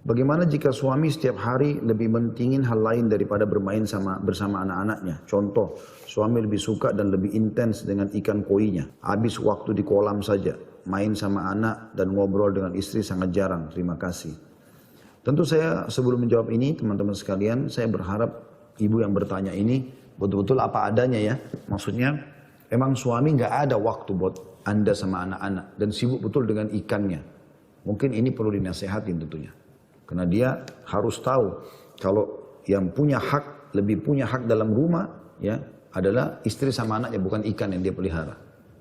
Bagaimana jika suami setiap hari lebih mentingin hal lain daripada bermain bersama anak-anaknya? Contoh, suami lebih suka dan lebih intens dengan ikan koinya. Habis waktu di kolam saja. Main sama anak dan ngobrol dengan istri sangat jarang. Terima kasih. Tentu saya sebelum menjawab ini, teman-teman sekalian, saya berharap ibu yang bertanya ini betul-betul apa adanya ya. Maksudnya, emang suami nggak ada waktu buat Anda sama anak-anak. Dan sibuk betul dengan ikannya. Mungkin ini perlu dinasehatin tentunya. Karena dia harus tahu kalau yang punya hak, lebih punya hak dalam rumah ya adalah istri sama anaknya, bukan ikan yang dia pelihara.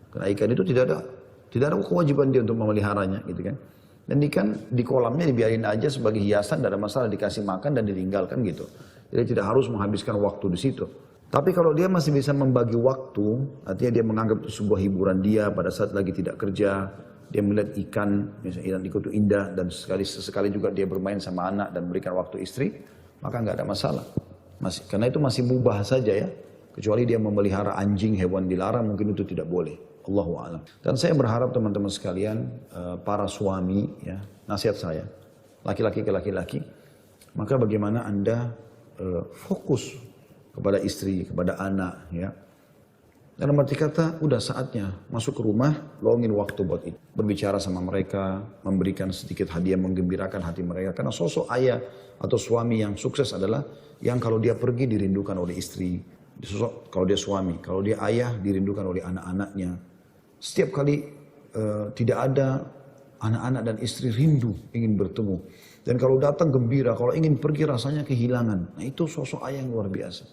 Karena ikan itu tidak ada kewajiban dia untuk memeliharanya gitu kan. Dan ikan di kolamnya dibiarin aja sebagai hiasan, tidak ada masalah, dikasih makan dan ditinggalkan gitu. Jadi tidak harus menghabiskan waktu di situ. Tapi kalau dia masih bisa membagi waktu, artinya dia menganggap itu sebuah hiburan dia pada saat lagi tidak kerja, dia melihat ikan, misalnya ikan itu indah, dan sesekali juga dia bermain sama anak dan memberikan waktu istri, maka nggak ada masalah. Karena itu masih mubah saja ya. Kecuali dia memelihara anjing, hewan dilarang, mungkin itu tidak boleh. Allahu a'lam. Dan saya berharap teman-teman sekalian, para suami, ya, nasihat saya, laki-laki ke laki-laki, maka bagaimana Anda fokus kepada istri, kepada anak, ya. Dalam arti kata, udah saatnya masuk ke rumah, luangin waktu buat itu. Berbicara sama mereka, memberikan sedikit hadiah, menggembirakan hati mereka. Karena sosok ayah atau suami yang sukses adalah yang kalau dia pergi dirindukan oleh istri. Kalau dia suami, kalau dia ayah dirindukan oleh anak-anaknya. Setiap kali tidak ada, anak-anak dan istri rindu ingin bertemu. Dan kalau datang gembira, kalau ingin pergi rasanya kehilangan. Nah itu sosok ayah yang luar biasa.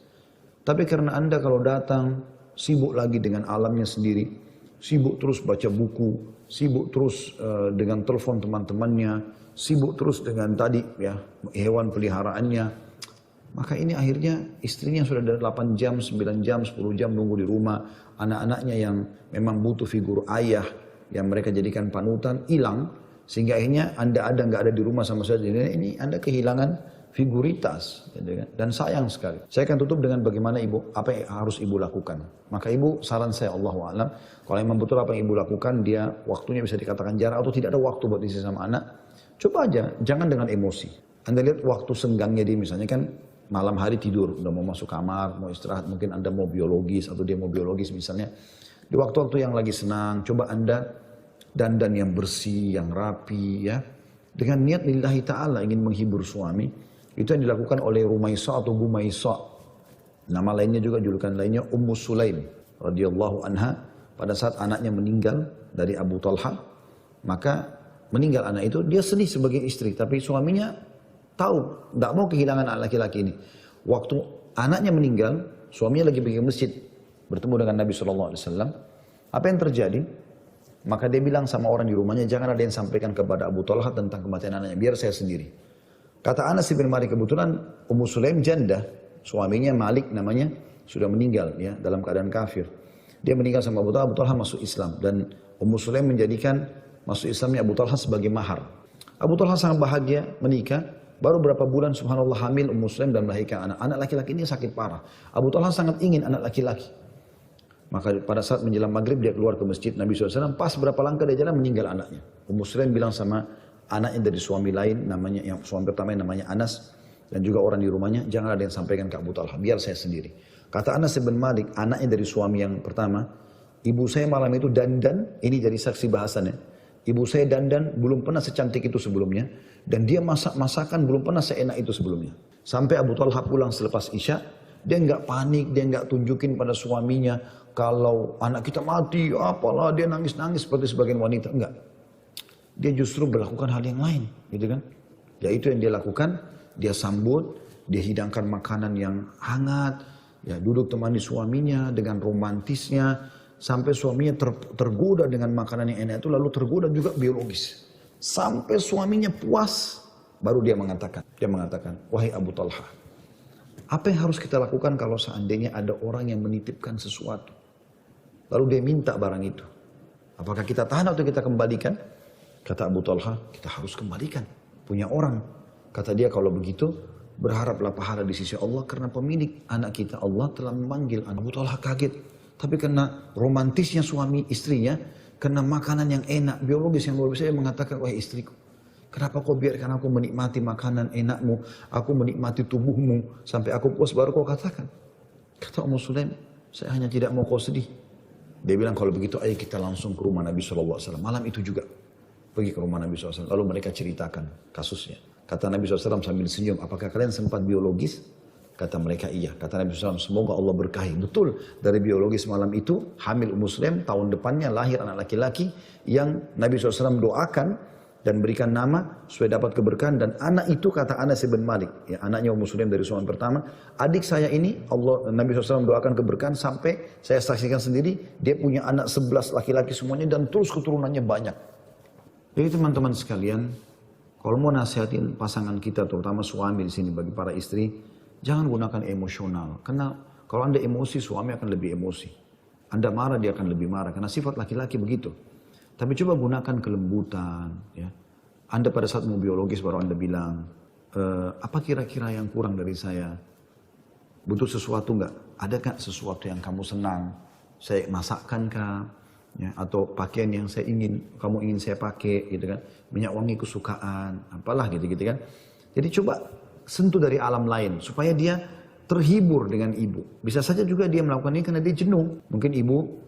Tapi karena Anda kalau datang, sibuk lagi dengan alamnya sendiri, sibuk terus baca buku, sibuk terus dengan telepon teman-temannya, sibuk terus dengan tadi ya hewan peliharaannya, maka ini akhirnya istrinya sudah dari 8 jam, 9 jam, 10 jam nunggu di rumah, anak-anaknya yang memang butuh figur ayah yang mereka jadikan panutan hilang, sehingga akhirnya Anda ada nggak ada di rumah sama saja, ini Anda kehilangan figuritas, gitu kan? Dan sayang sekali. Saya akan tutup dengan bagaimana ibu, apa yang harus ibu lakukan. Maka ibu, saran saya, Allahu a'lam, kalau memang betul apa yang ibu lakukan, dia waktunya bisa dikatakan jarang atau tidak ada waktu buat istri sama anak, coba aja, jangan dengan emosi. Anda lihat waktu senggangnya dia, misalnya kan malam hari tidur, udah mau masuk kamar, mau istirahat, mungkin Anda mau biologis atau dia mau biologis misalnya. Di waktu-waktu yang lagi senang, coba Anda dandan yang bersih, yang rapi, ya, dengan niat lillahi ta'ala ingin menghibur suami. Itu yang dilakukan oleh Rumaisa atau Gumaisa. Nama lainnya juga, julukan lainnya Ummu Sulaim radhiyallahu anha. Pada saat anaknya meninggal dari Abu Talha, maka meninggal anak itu, dia sedih sebagai istri. Tapi suaminya tahu, tidak mau kehilangan anak laki-laki ini. Waktu anaknya meninggal, suaminya lagi pergi ke masjid, bertemu dengan Nabi SAW. Apa yang terjadi? Maka dia bilang sama orang di rumahnya, jangan ada yang sampaikan kepada Abu Talha tentang kematian anaknya, biar saya sendiri. Kata Anas bin Malik, kebetulan Ummu Sulaim janda, suaminya Malik namanya sudah meninggal ya dalam keadaan kafir. Dia meninggal sama Abu Talha masuk Islam dan Ummu Sulaim menjadikan masuk Islamnya Abu Talha sebagai mahar. Abu Talha sangat bahagia menikah, baru berapa bulan subhanallah hamil Ummu Sulaim dan melahirkan anak. Anak laki-laki ini sakit parah. Abu Talha sangat ingin anak laki-laki. Maka pada saat menjelang maghrib dia keluar ke masjid Nabi SAW, pas berapa langkah dia jalan meninggal anaknya. Ummu Sulaim bilang sama anaknya dari suami lain, namanya yang suami pertama yang namanya Anas, dan juga orang di rumahnya, jangan ada yang sampaikan ke Abu Talha, biar saya sendiri. Kata Anas bin Malik, anaknya dari suami yang pertama, ibu saya malam itu dandan, ini jadi saksi bahasannya, ibu saya dandan belum pernah secantik itu sebelumnya, dan dia masak masakan belum pernah seenak itu sebelumnya. Sampai Abu Talha pulang selepas Isya, dia nggak panik, dia nggak tunjukin pada suaminya kalau anak kita mati, apalah dia nangis-nangis seperti sebagian wanita, enggak. Dia justru berlakukan hal yang lain, gitu kan? Ya itu yang dia lakukan, dia sambut, dia hidangkan makanan yang hangat, ya duduk temani suaminya dengan romantisnya, sampai suaminya tergoda dengan makanan yang enak itu, lalu tergoda juga biologis. Sampai suaminya puas, baru dia mengatakan, wahai Abu Talha, apa yang harus kita lakukan kalau seandainya ada orang yang menitipkan sesuatu, lalu dia minta barang itu, apakah kita tahan atau kita kembalikan? Kata Abu Talha, kita harus kembalikan. Punya orang. Kata dia, kalau begitu, berharaplah pahala di sisi Allah. Karena pemilik anak kita, Allah telah memanggil. Abu Talha kaget. Tapi karena romantisnya suami istrinya, karena makanan yang enak, biologis yang luar biasa, dia mengatakan, wahai istriku, Kenapa kau biarkan aku menikmati makanan enakmu, aku menikmati tubuhmu, sampai aku puas baru kau katakan. Kata Ummu Sulaim, saya hanya tidak mau kau sedih. Dia bilang kalau begitu ayo kita langsung ke rumah Nabi SAW. Malam itu juga pergi ke rumah Nabi SAW. Lalu mereka ceritakan kasusnya. Kata Nabi SAW sambil senyum, apakah kalian sempat biologis? Kata mereka iya. Kata Nabi SAW, semoga Allah berkahi. Betul, dari biologis malam itu, hamil Ummu Sulaim, tahun depannya lahir anak laki-laki yang Nabi SAW doakan dan berikan nama supaya dapat keberkahan. Dan anak itu kata Anas bin Malik, ya, anaknya Ummu Sulaim dari suami pertama, adik saya ini Allah Nabi SAW doakan keberkahan sampai saya saksikan sendiri dia punya anak 11 laki-laki semuanya dan terus keturunannya banyak. Jadi teman-teman sekalian, kalau mau nasihatin pasangan kita terutama suami di sini bagi para istri, jangan gunakan emosional. Karena kalau Anda emosi, suami akan lebih emosi. Anda marah, dia akan lebih marah karena sifat laki-laki begitu. Tapi coba gunakan kelembutan. Ya. Anda pada saat mau biologis baru Anda bilang, apa kira-kira yang kurang dari saya? Butuh sesuatu enggak? Ada enggak sesuatu yang kamu senang? Saya masakkan kah? Ya, atau pakaian yang kamu ingin saya pakai, gitu kan? Minyak wangi kesukaan, apalah gitu-gitu kan? Jadi coba sentuh dari alam lain supaya dia terhibur dengan ibu. Bisa saja juga dia melakukan ini karena dia jenuh. Mungkin ibu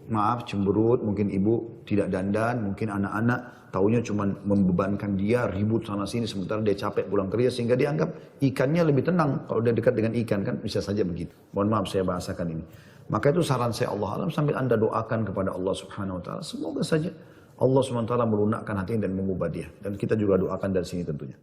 cemberut, mungkin ibu tidak dandan, mungkin anak-anak taunya cuma membebankan dia ribut sana sini sementara dia capek pulang kerja sehingga dia anggap ikannya lebih tenang kalau dia dekat dengan ikan kan bisa saja begitu. Mohon maaf saya bahasakan ini. Maka itu saran saya Allah alam sambil Anda doakan kepada Allah Subhanahu wa taala semoga saja Allah Subhanahu wa taala melunakkan hati dan mengubah dia dan kita juga doakan dari sini tentunya.